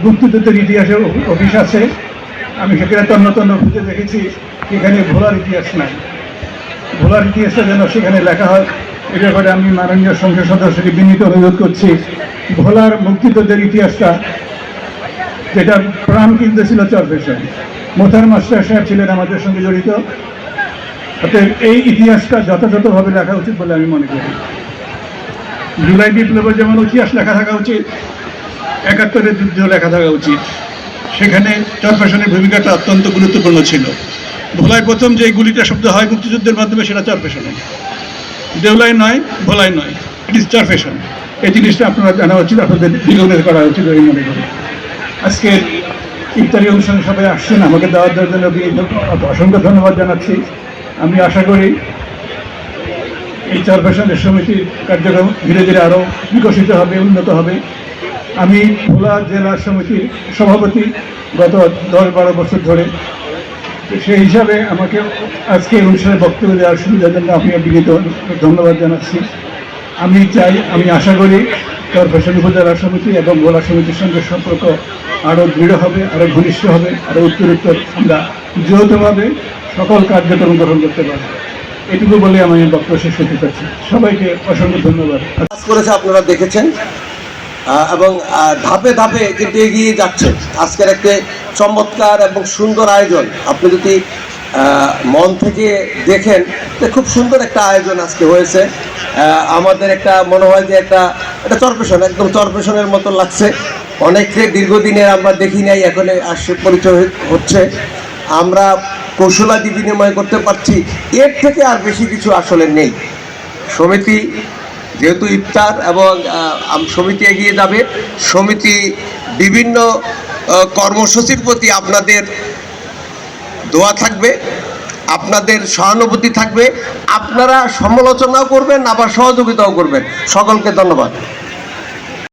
মুক্তিযুদ্ধের ইতিহাসের অফিস আছে। আমি সেখানে তন্ন তন্ন খুঁজে দেখেছি এখানে ভোলার ইতিহাস নাই। ভোলার ইতিহাসটা যেন সেখানে লেখা হয়, এ ব্যাপারে আমি মাননীয় সংসদ সদস্যকে বিনীত অনুরোধ করছি। ভোলার মুক্তিযুদ্ধের ইতিহাসটা, যেটা প্রাণ কিনতে ছিল চরফেশন, মোতার মাস্টার সাহেব ছিলেন আমাদের সঙ্গে জড়িত। অতএব এই ইতিহাসটা যথাযথভাবে লেখা উচিত বলে আমি মনে করি। জুলাই বিপ্লবের যেমন ইতিহাস লেখা থাকা উচিত, ৭১-এর যুদ্ধেও লেখা থাকা উচিত। সেখানে চরফেশনের ভূমিকাটা অত্যন্ত গুরুত্বপূর্ণ ছিল। ভোলায় প্রথম যে গুলিটা শব্দ হয় মুক্তিযুদ্ধের মাধ্যমে, সেটা চরফেশনে, দেউলায় নয়, ভোলায় নয়, ইট ইজ চরফেশন। এই জিনিসটা আপনারা জানা উচিত, আপনাদের বিনোদন করা উচিত আমি মনে করি। আজকে ইফতারি অনুষ্ঠানে সবাই আসছেন, আমাকে দাওয়াত দেওয়ার জন্য অসংখ্য ধন্যবাদ জানাচ্ছি। আমি আশা করি এই চরফেশনের সমিতির কার্যক্রম ধীরে ধীরে আরও বিকশিত হবে, উন্নত হবে। আমি ভোলা জেলা সমিতির সভাপতি গত 10-12 বছর ধরে। সেই হিসাবে আমাকে আজকে অনুষ্ঠানে বক্তব্য দেওয়ার সুবিধার জন্য আমি বিনীত ধন্যবাদ জানাচ্ছি। আমি আশা করি চরফেশন উপজেলা সমিতি এবং ভোলা সমিতির সঙ্গে সম্পর্ক আরও দৃঢ় হবে, আরও ঘনিষ্ঠ হবে, আরও উত্তরোত্তর আমরা যৌথভাবে সকল কার্যক্রম গ্রহণ করতে পারব। এটুকু বলে আমি বক্তব্য শেষ করতে চাচ্ছি। সবাইকে অসংখ্য ধন্যবাদ। কাজ করেছে আপনারা দেখেছেন, এবং ধাপে ধাপে কিন্তু এগিয়ে যাচ্ছে। আজকের একটা চমৎকার এবং সুন্দর আয়োজন, আপনি যদি মন থেকে দেখেন যে খুব সুন্দর একটা আয়োজন আজকে হয়েছে। আমাদের একটা মনে হয় যে একটা চরফেশন, একদম চরফেশনের মতো লাগছে। অনেকে দীর্ঘদিনের আমরা দেখি নাই, এখন আসছে পরিচয় হচ্ছে, আমরা কৌশলাদি বিনিময় করতে পারছি। এর থেকে আর বেশি কিছু আসলে নেই। সমিতি যেহেতু ইফতার এবং সমিতি এগিয়ে যাবে, সমিতি বিভিন্ন কর্মসূচির প্রতি আপনাদের দোয়া থাকবে, আপনাদের সহানুভূতি থাকবে, আপনারা সমালোচনাও করবেন, আবার সহযোগিতাও করবেন। সকলকে ধন্যবাদ।